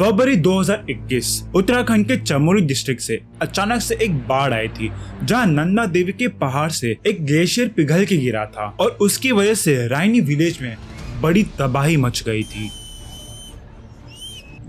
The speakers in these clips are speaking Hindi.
फरवरी 2021 उत्तराखंड के चमोली डिस्ट्रिक्ट से अचानक से एक बाढ़ आई थी, जहां नंदा देवी के पहाड़ से एक ग्लेशियर पिघल के गिरा था और उसकी वजह से रायनी विलेज में बड़ी तबाही मच गई थी।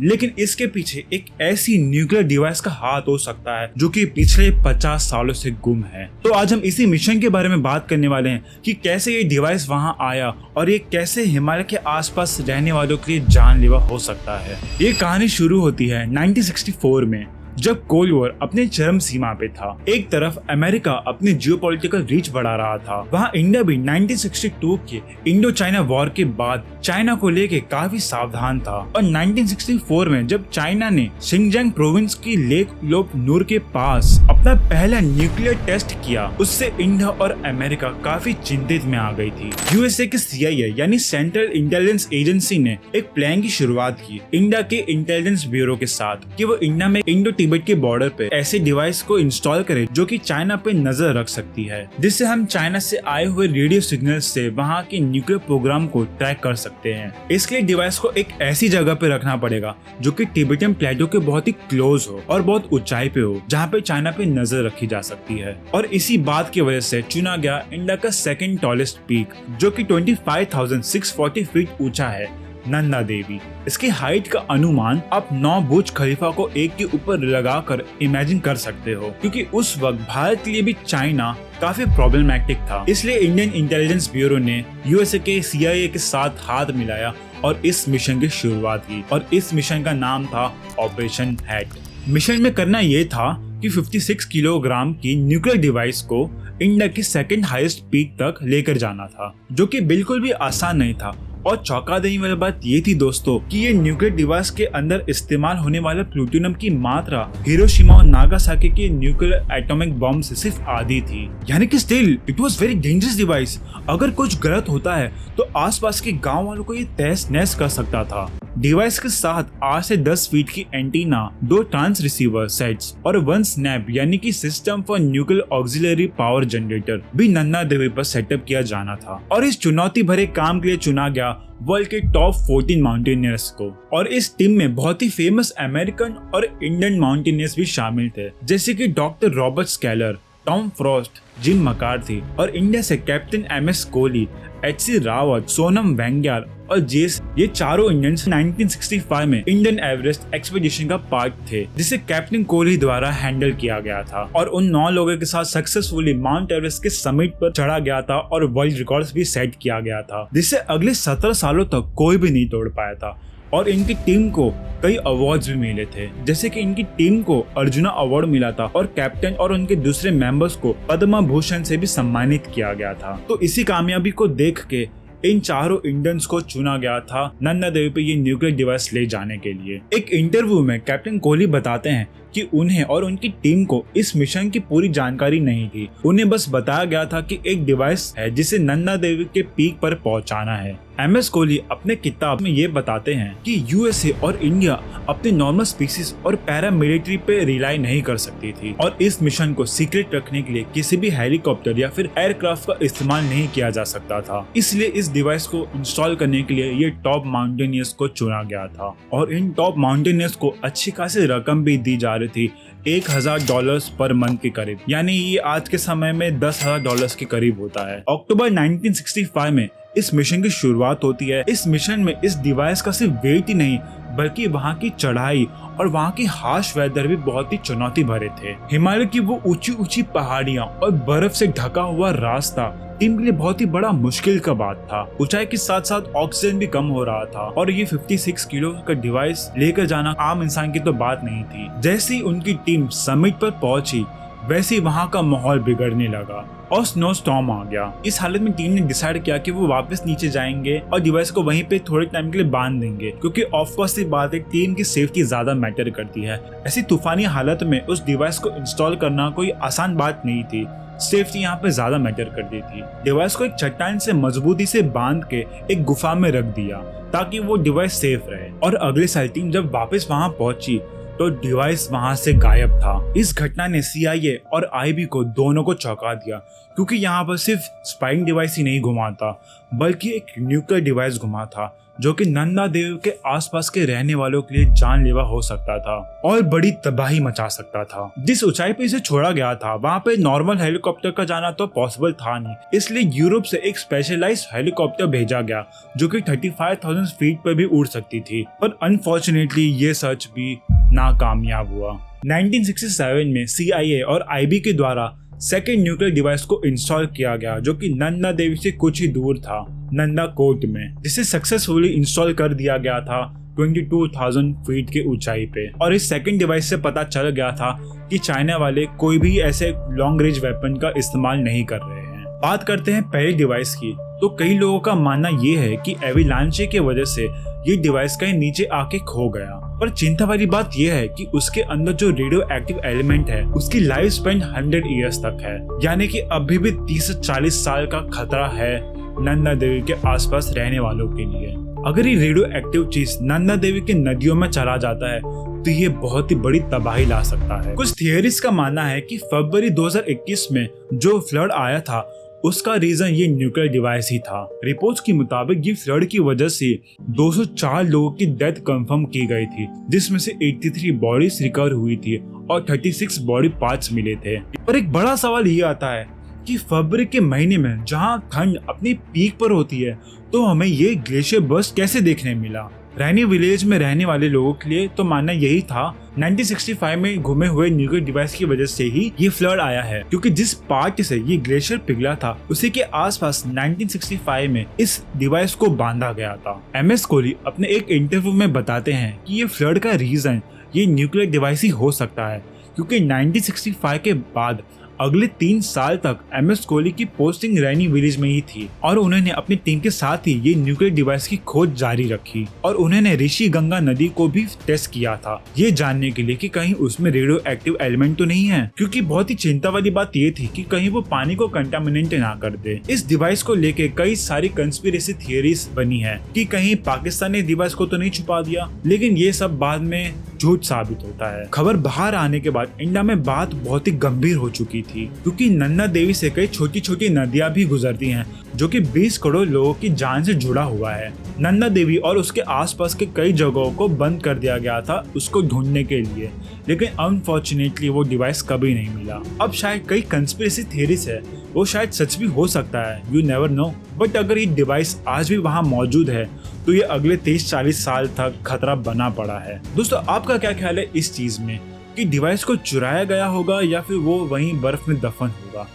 लेकिन इसके पीछे एक ऐसी न्यूक्लियर डिवाइस का हाथ हो सकता है जो कि पिछले 50 सालों से गुम है। तो आज हम इसी मिशन के बारे में बात करने वाले हैं कि कैसे ये डिवाइस वहां आया और ये कैसे हिमालय के आसपास रहने वालों के लिए जानलेवा हो सकता है। ये कहानी शुरू होती है 1964 में, जब कोल्ड वॉर अपने चरम सीमा पे था। एक तरफ अमेरिका अपने जियोपॉलिटिकल रीच बढ़ा रहा था, वहाँ इंडिया भी 1962 के इंडो चाइना वॉर के बाद चाइना को लेके काफी सावधान था। और 1964 में जब चाइना ने शिनजियांग प्रोविंस की लेक लोप नूर के पास अपना पहला न्यूक्लियर टेस्ट किया, उससे इंडिया और अमेरिका काफी चिंतित में आ गई थी। यूएसए के CIA यानी सेंट्रल इंटेलिजेंस एजेंसी ने एक प्लान की शुरुआत की इंडिया के इंटेलिजेंस ब्यूरो के साथ कि वो इंडिया में इंडो तिब्बत के बॉर्डर पे ऐसे डिवाइस को इंस्टॉल करे जो कि चाइना पे नजर रख सकती है, जिससे हम चाइना से आए हुए रेडियो सिग्नल से वहाँ के न्यूक्लियर प्रोग्राम को ट्रैक कर सकते हैं। इसके लिए डिवाइस को एक ऐसी जगह पे रखना पड़ेगा जो कि तिब्बतियन प्लेटो के बहुत ही क्लोज हो और बहुत ऊंचाई पे हो, जहाँ पे चाइना पे नजर रखी जा सकती है। और इसी बात की वजह से चुना गया इंडिया का सेकेंड टॉलेस्ट पीक, जो कि 25,640 फीट ऊंचा है, नंदा देवी। इसकी हाइट का अनुमान आप 9 बुर्ज खलीफा को एक के ऊपर लगाकर इमेजिन कर सकते हो, क्योंकि उस वक्त भारत के लिए भी चाइना काफी प्रॉब्लमैटिक था। इसलिए इंडियन इंटेलिजेंस ब्यूरो ने यूएसए के CIA के साथ हाथ मिलाया और इस मिशन की शुरुआत की। और इस मिशन का नाम था ऑपरेशन हैट। मिशन में करना ये था कि 56 किलोग्राम की न्यूक्लियर डिवाइस को इंडिया की सेकेंड हाईएस्ट पीक तक लेकर जाना था, जो कि बिल्कुल भी आसान नहीं था। और चौंका देने वाली बात ये थी दोस्तों कि ये न्यूक्लियर डिवाइस के अंदर इस्तेमाल होने वाले प्लूटोनियम की मात्रा हिरोशिमा और नागासाकी के न्यूक्लियर एटॉमिक बम से सिर्फ आधी थी। यानी कि still it was very dangerous device. अगर कुछ गलत होता है तो आसपास के गांव वालों को ये तहस नहस कर सकता था। डिवाइस के साथ 8 से 10 फीट की एंटीना, 2 ट्रांस रिसीवर सेट्स और 1 स्नैप यानी कि system for nuclear auxiliary power generator भी नंदा देवी पर सेटअप किया जाना था। और इस चुनौती भरे काम के लिए चुना गया वर्ल्ड के टॉप 14 माउंटेनियर्स को। और इस टीम में बहुत ही फेमस अमेरिकन और इंडियन माउंटेनियर्स भी शामिल थे, जैसे कि doctor Robert Schaller, Tom Frost, Jim McCarthy और इंडिया से captain MS Kohli, HC Rawat, Sonam Wangyal और जेस। ये चारों इंडियंस 1965 में इंडियन एवरेस्ट एक्सपीडिशन का पार्ट थे, जिसे कैप्टन कोहली द्वारा हैंडल किया गया था। और उन 9 लोगों के साथ सक्सेसफुली माउंट एवरेस्ट के समिट पर चढ़ा गया था और वर्ल्ड रिकॉर्ड्स भी सेट किया गया था, जिसे अगले 17 सालों तक कोई भी नहीं तोड़ पाया था। और इनकी टीम को कई अवार्ड्स भी मिले थे, जैसे कि इनकी टीम को अर्जुना अवार्ड मिला था और कैप्टन और उनके दूसरे मेंबर्स को पद्म भूषण से भी सम्मानित किया गया था। तो इसी कामयाबी को देख के इन चारों इंडियंस को चुना गया था नंदा देवी पे ये न्यूक्लियर डिवाइस ले जाने के लिए। एक इंटरव्यू में कैप्टन कोहली बताते हैं कि उन्हें और उनकी टीम को इस मिशन की पूरी जानकारी नहीं थी। उन्हें बस बताया गया था कि एक डिवाइस है जिसे नंदा देवी के पीक पर पहुंचाना है। MS कोहली अपने किताब में ये बताते हैं कि यूएसए और इंडिया अपने नॉर्मल स्पीसीज और पैरामिलिट्री पे रिलाई नहीं कर सकती थी, और इस मिशन को सीक्रेट रखने के लिए किसी भी हेलीकॉप्टर या फिर एयरक्राफ्ट का इस्तेमाल नहीं किया जा सकता था। इसलिए इस डिवाइस को इंस्टॉल करने के लिए ये टॉप माउंटेनियर्स को चुना गया था। और इन टॉप माउंटेनियर्स को अच्छी खासी रकम भी दी जा रही थी, $1,000 पर मंथ के करीब, यानी ये आज के समय में $10,000 के करीब होता है। अक्टूबर 1965 में इस मिशन की शुरुआत होती है। इस मिशन में इस डिवाइस का सिर्फ वेट ही नहीं बल्कि वहाँ की चढ़ाई और वहाँ की हार्श वेदर भी बहुत ही चुनौती भरे थे। हिमालय की वो ऊंची ऊंची पहाड़ियाँ और बर्फ से ढका हुआ रास्ता टीम के लिए बहुत ही बड़ा मुश्किल का बात था। ऊंचाई के साथ साथ ऑक्सीजन भी कम हो रहा था और ये 56 किलो का डिवाइस लेकर जाना आम इंसान की तो बात नहीं थी। जैसे ही उनकी टीम समिट पर पहुंची वैसे ही वहाँ का माहौल बिगड़ने लगा और स्नो स्टॉर्म आ गया। इस हालत में टीम ने डिसाइड किया कि वो वापस नीचे जाएंगे और डिवाइस को वहीं पे थोड़े टाइम के लिए बांध देंगे, क्योंकि ऑफ कोर्स ये बात है, टीम की सेफ्टी ज्यादा मैटर करती है। ऐसी तूफानी हालत में उस डिवाइस को इंस्टॉल करना कोई आसान बात नहीं थी। सेफ्टी यहाँ पे ज्यादा मैटर करती थी। डिवाइस को एक चट्टान से मजबूती से बांध के एक गुफा में रख दिया ताकि वो डिवाइस सेफ रहे। और अगले साल टीम जब वापस वहाँ पहुंची तो डिवाइस वहां से गायब था। इस घटना ने CIA और IB को दोनों को चौंका दिया, क्योंकि यहाँ पर सिर्फ स्पाइंग डिवाइस ही नहीं घुमा था बल्कि एक न्यूक्लियर डिवाइस घुमा था जो कि नंदा देवी के आसपास के रहने वालों के लिए जानलेवा हो सकता था और बड़ी तबाही मचा सकता था। जिस ऊंचाई पे इसे छोड़ा गया था वहाँ पे नॉर्मल हेलीकॉप्टर का जाना तो पॉसिबल था नहीं, इसलिए यूरोप से एक स्पेशलाइज्ड हेलीकॉप्टर भेजा गया जो कि 35,000 फीट पर भी उड़ सकती थी, पर अनफॉर्चुनेटली ये सर्च भी नाकामयाब हुआ। 1967 में CIA और IB के द्वारा सेकेंड न्यूक्लियर डिवाइस को इंस्टॉल किया गया जो कि नंदा देवी से कुछ ही दूर था, नंदा कोट में, जिसे सक्सेसफुली इंस्टॉल कर दिया गया था 22,000 फीट के ऊंचाई पे। और इस सेकेंड डिवाइस से पता चल गया था कि चाइना वाले कोई भी ऐसे लॉन्ग रेंज वेपन का इस्तेमाल नहीं कर रहे हैं। बात करते हैं पहले डिवाइस की, तो कई लोगों का मानना ये है कि एविलांचे के वजह से ये डिवाइस कहीं नीचे आके खो गया, पर चिंता वाली बात यह है कि उसके अंदर जो रेडियो एक्टिव एलिमेंट है उसकी लाइफ स्पेन 100 ईयर्स तक है, यानी कि अभी भी 30 से 40 साल का खतरा है नंदा देवी के आसपास रहने वालों के लिए। अगर ये रेडियो एक्टिव चीज नंदा देवी के नदियों में चला जाता है तो ये बहुत ही बड़ी तबाही ला सकता है। कुछ थियरीज का मानना है कि फरवरी 2021 में जो फ्लड आया था उसका रीजन ये न्यूक्लियर डिवाइस ही था। रिपोर्ट्स के मुताबिक ये फ्लड की वजह से 204 लोगों की डेथ कंफर्म की गई थी, जिसमें से 83 बॉडीज रिकवर हुई थी और 36 बॉडी पार्ट्स मिले थे। पर एक बड़ा सवाल ये आता है कि फरवरी के महीने में जहां ठंड अपनी पीक पर होती है तो हमें ये ग्लेशियर बर्स्ट कैसे देखने मिला। रैनी विलेज में रहने वाले लोगों के लिए तो मानना यही था 1965 में घूमे हुए न्यूक्लियर डिवाइस की वजह से ही ये फ्लड आया है, क्योंकि जिस पार्ट से ये ग्लेशियर पिघला था उसी के आसपास 1965 में इस डिवाइस को बांधा गया था। MS कोहली अपने एक इंटरव्यू में बताते हैं कि ये फ्लड का रीजन ये न्यूक्लियर डिवाइस ही हो सकता है, क्योंकि 1965 के बाद अगले 3 साल तक MS कोहली की पोस्टिंग रैनी विलेज में ही थी और उन्होंने अपनी टीम के साथ ही ये न्यूक्लियर डिवाइस की खोज जारी रखी और उन्होंने ऋषि गंगा नदी को भी टेस्ट किया था ये जानने के लिए कि कहीं उसमें रेडियो एक्टिव एलिमेंट तो नहीं है, क्योंकि बहुत ही चिंता वाली बात ये थी कि कहीं वो पानी को कंटामिनेट ना कर दे। इस डिवाइस को लेके कई सारी कंस्पिरेसी थियरीज बनी है कि कहीं पाकिस्तान ने डिवाइस को तो नहीं छुपा दिया, लेकिन ये सब बाद में झूठ साबित होता है। खबर बाहर आने के बाद इंडिया में बात बहुत ही गंभीर हो चुकी थी, क्योंकि नंदा देवी से कई छोटी छोटी नदियां भी गुजरती हैं जो कि 20 करोड़ लोगों की जान से जुड़ा हुआ है। नंदा देवी और उसके आसपास के कई जगहों को बंद कर दिया गया था उसको ढूंढने के लिए, लेकिन अनफॉर्चुनेटली वो डिवाइस कभी नहीं मिला। अब शायद कई कंस्पिरेसी थियरीज है वो शायद सच भी हो सकता है, यू नेवर नो, बट अगर ये डिवाइस आज भी वहाँ मौजूद है तो ये अगले 30-40 साल तक खतरा बना पड़ा है। दोस्तों आपका क्या ख्याल है इस चीज में कि डिवाइस को चुराया गया होगा या फिर वो वहीं बर्फ में दफन होगा?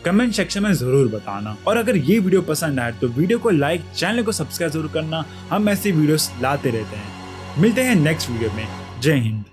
कमेंट सेक्शन में जरूर बताना। और अगर ये वीडियो पसंद आए तो वीडियो को लाइक, चैनल को सब्सक्राइब जरूर करना। हम ऐसे वीडियोस लाते रहते हैं। मिलते हैं नेक्स्ट वीडियो में। जय हिंद।